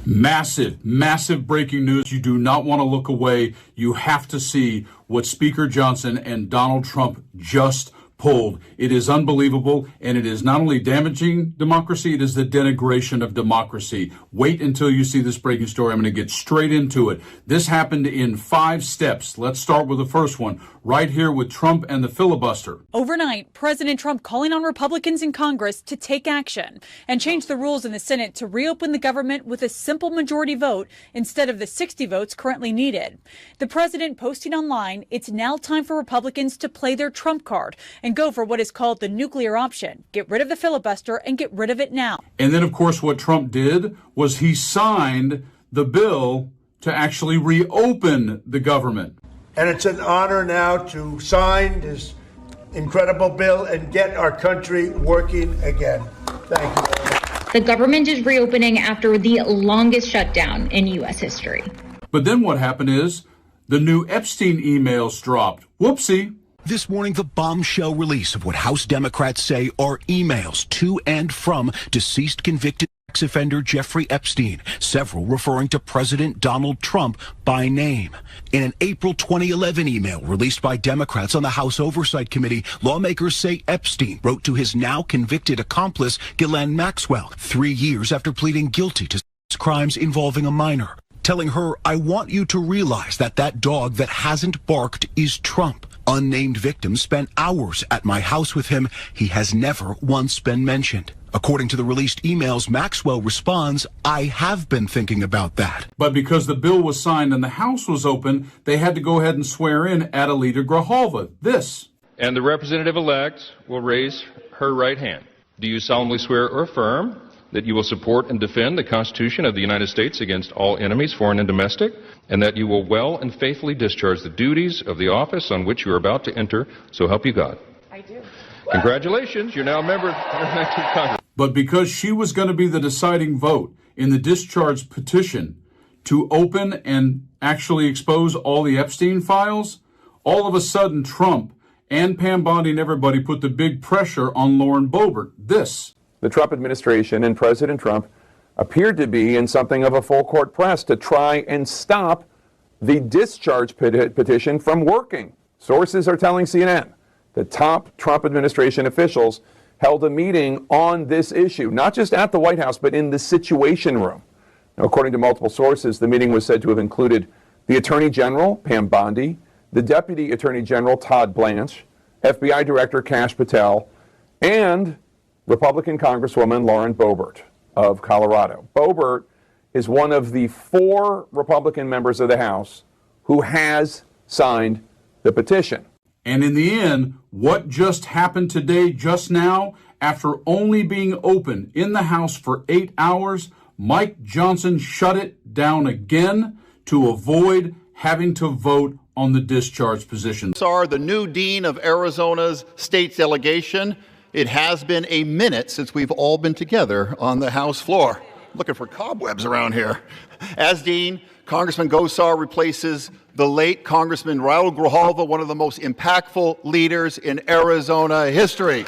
Massive, massive breaking news. You do not want to look away. You have to see what Speaker Johnson and Donald Trump just pulled. It is unbelievable, and it is not only damaging democracy, it is the denigration of democracy. Wait until you see this breaking story. I'm going to get straight into it. This happened in 5 steps. Let's start with the first one, right here with Trump and the filibuster. Overnight, President Trump calling on Republicans in Congress to take action and change the rules in the Senate to reopen the government with a simple majority vote instead of the 60 votes currently needed. The president posting online, it's now time for Republicans to play their Trump card and go for what is called the nuclear option. Get rid of the filibuster and get rid of it now. And then, of course, what Trump did was he signed the bill to actually reopen the government. And it's an honor now to sign this incredible bill and get our country working again. Thank you. The government is reopening after the longest shutdown in U.S. history. But then what happened is the new Epstein emails dropped. Whoopsie. This morning, the bombshell release of what House Democrats say are emails to and from deceased convicted ex-offender Jeffrey Epstein, several referring to President Donald Trump by name. In an April 2011 email released by Democrats on the House Oversight Committee, lawmakers say Epstein wrote to his now convicted accomplice, Ghislaine Maxwell, 3 years after pleading guilty to crimes involving a minor, telling her, "I want you to realize that that dog that hasn't barked is Trump. Unnamed victims spent hours at my house with him. He has never once been mentioned." According to the released emails, Maxwell responds, "I have been thinking about that." But because the bill was signed and the House was open, they had to go ahead and swear in Adelita Grijalva. This. And the representative-elect will raise her right hand. Do you solemnly swear or affirm that you will support and defend the Constitution of the United States against all enemies, foreign and domestic, and that you will well and faithfully discharge the duties of the office on which you are about to enter, so help you God? I do. Congratulations, you're now a member of the United States Congress. But because she was going to be the deciding vote in the discharge petition to open and actually expose all the Epstein files, all of a sudden Trump and Pam Bondi and everybody put the big pressure on Lauren Boebert. This. The Trump administration and President Trump appeared to be in something of a full court press to try and stop the discharge petition from working. Sources are telling CNN that top Trump administration officials held a meeting on this issue, not just at the White House, but in the Situation Room. Now, according to multiple sources, the meeting was said to have included the Attorney General, Pam Bondi, the Deputy Attorney General, Todd Blanche, FBI Director Kash Patel, and Republican Congresswoman Lauren Boebert of Colorado. Boebert is one of the 4 Republican members of the House who has signed the petition. And in the end, what just happened today, just now, after only being open in the House for 8 hours, Mike Johnson shut it down again to avoid having to vote on the discharge position. The new dean of Arizona's state delegation. It has been a minute since we've all been together on the House floor. Looking for cobwebs around here. As dean, Congressman Gosar replaces the late Congressman Raul Grijalva, one of the most impactful leaders in Arizona history.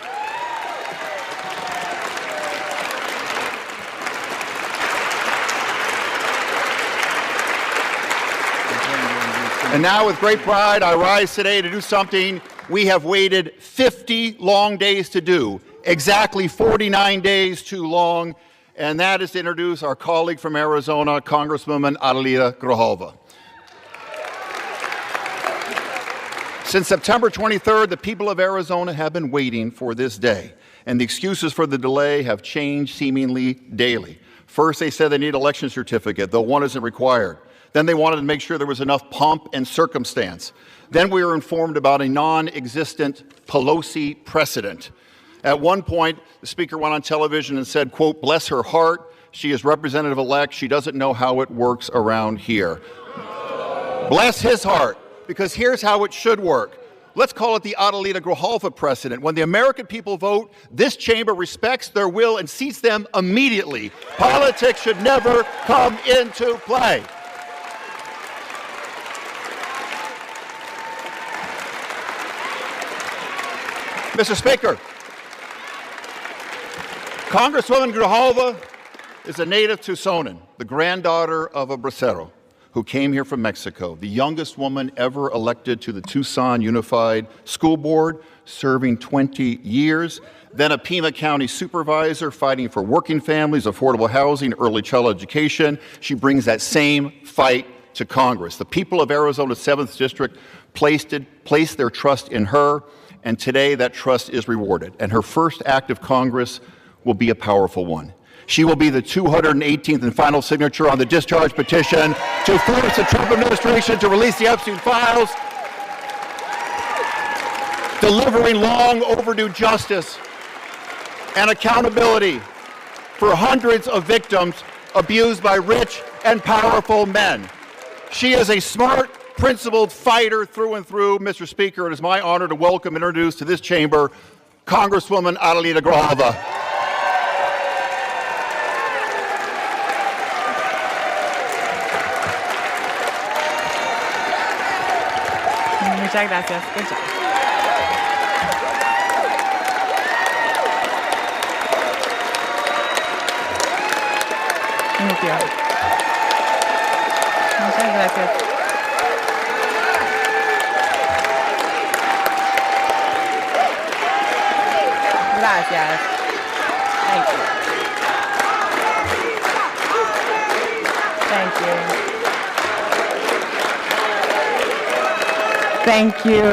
And now, with great pride, I rise today to do something we have waited 50 long days to do, exactly 49 days too long, and that is to introduce our colleague from Arizona, Congresswoman Adelita Grijalva. Since September 23rd, the people of Arizona have been waiting for this day, and the excuses for the delay have changed seemingly daily. First, they said they need an election certificate, though one isn't required. Then they wanted to make sure there was enough pomp and circumstance. Then we were informed about a non-existent Pelosi precedent. At one point, the speaker went on television and said, quote, "Bless her heart, she is representative-elect, she doesn't know how it works around here." Bless his heart, because here's how it should work. Let's call it the Adelita Grijalva precedent. When the American people vote, this chamber respects their will and seats them immediately. Politics should never come into play. Mr. Speaker, Congresswoman Grijalva is a native Tucsonan, the granddaughter of a bracero who came here from Mexico, the youngest woman ever elected to the Tucson Unified School Board, serving 20 years, then a Pima County supervisor fighting for working families, affordable housing, early child education. She brings that same fight to Congress. The people of Arizona's 7th District placed their trust in her, and today that trust is rewarded. And her first act of Congress will be a powerful one. She will be the 218th and final signature on the discharge petition to force the Trump administration to release the Epstein files, delivering long overdue justice and accountability for hundreds of victims abused by rich and powerful men. She is a smart, principled fighter through and through, Mr. Speaker. It is my honor to welcome and introduce to this chamber Congresswoman Adelita Grijalva. Muchas gracias. Good job. Thank you. Muchas gracias. Gracias. Thank you. Thank you. Thank you.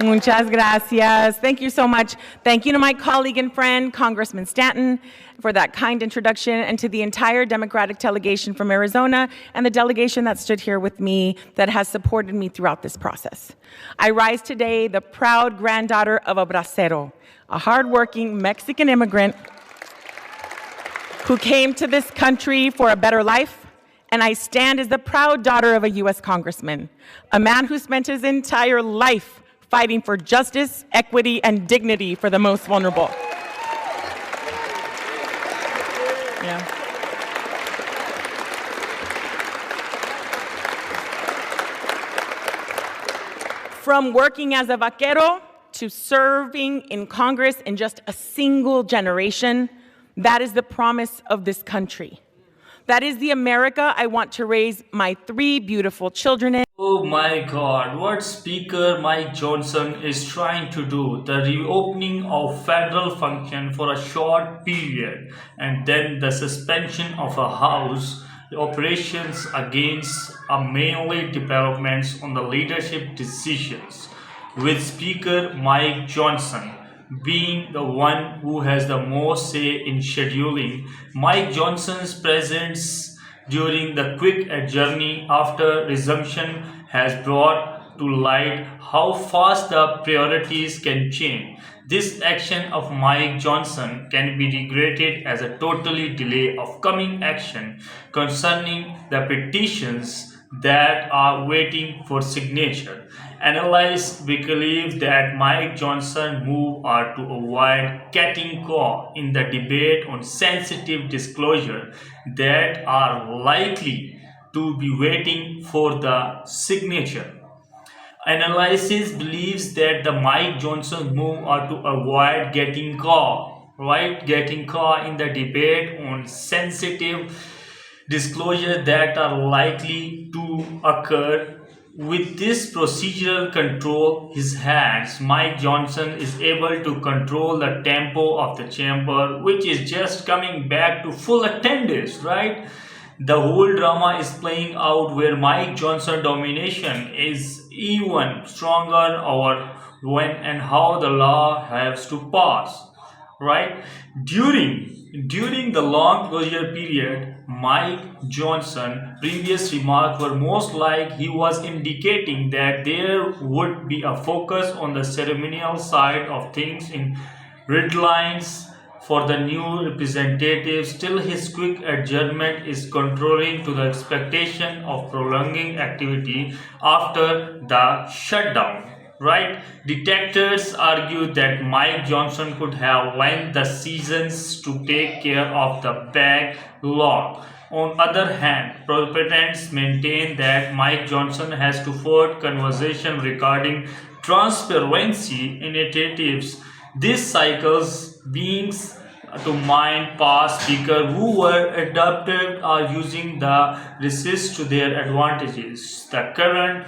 Muchas gracias. Thank you so much. Thank you to my colleague and friend, Congressman Stanton, for that kind introduction, and to the entire Democratic delegation from Arizona and the delegation that stood here with me that has supported me throughout this process. I rise today the proud granddaughter of a bracero, a hardworking Mexican immigrant who came to this country for a better life. And I stand as the proud daughter of a U.S. congressman, a man who spent his entire life fighting for justice, equity, and dignity for the most vulnerable. Yeah. From working as a vaquero to serving in Congress in just a single generation, that is the promise of this country. That is the America I want to raise my 3 beautiful children in. Oh my God, what Speaker Mike Johnson is trying to do, the reopening of federal function for a short period and then the suspension of a House operations against mainly developments on the leadership decisions, with Speaker Mike Johnson being the one who has the most say in scheduling. Mike Johnson's presence during the quick journey after resumption has brought to light how fast the priorities can change. This action of Mike Johnson can be regretted as a totally delay of coming action concerning the petitions that are waiting for signature. Analysts believe that Mike Johnson's move are to avoid getting caught in the debate on sensitive disclosure that are likely to be waiting for the signature. Analysis believes that the Mike Johnson move are to avoid getting caught in the debate on sensitive disclosure that are likely to occur. With this procedural control in his hands, Mike Johnson is able to control the tempo of the chamber, which is just coming back to full attendance, right? The whole drama is playing out where Mike Johnson domination is even stronger over when and how the law has to pass, right? During the long closure period, Mike Johnson's previous remarks were most like he was indicating that there would be a focus on the ceremonial side of things in red lines for the new representatives. Still, his quick adjournment is contrary to the expectation of prolonging activity after the shutdown. Right? Detectors argue that Mike Johnson could have lent the seasons to take care of the backlog. On the other hand, proponents maintain that Mike Johnson has to forward conversation regarding transparency initiatives. These cycles being to mind past speakers who were adaptive using the resist to their advantages. The current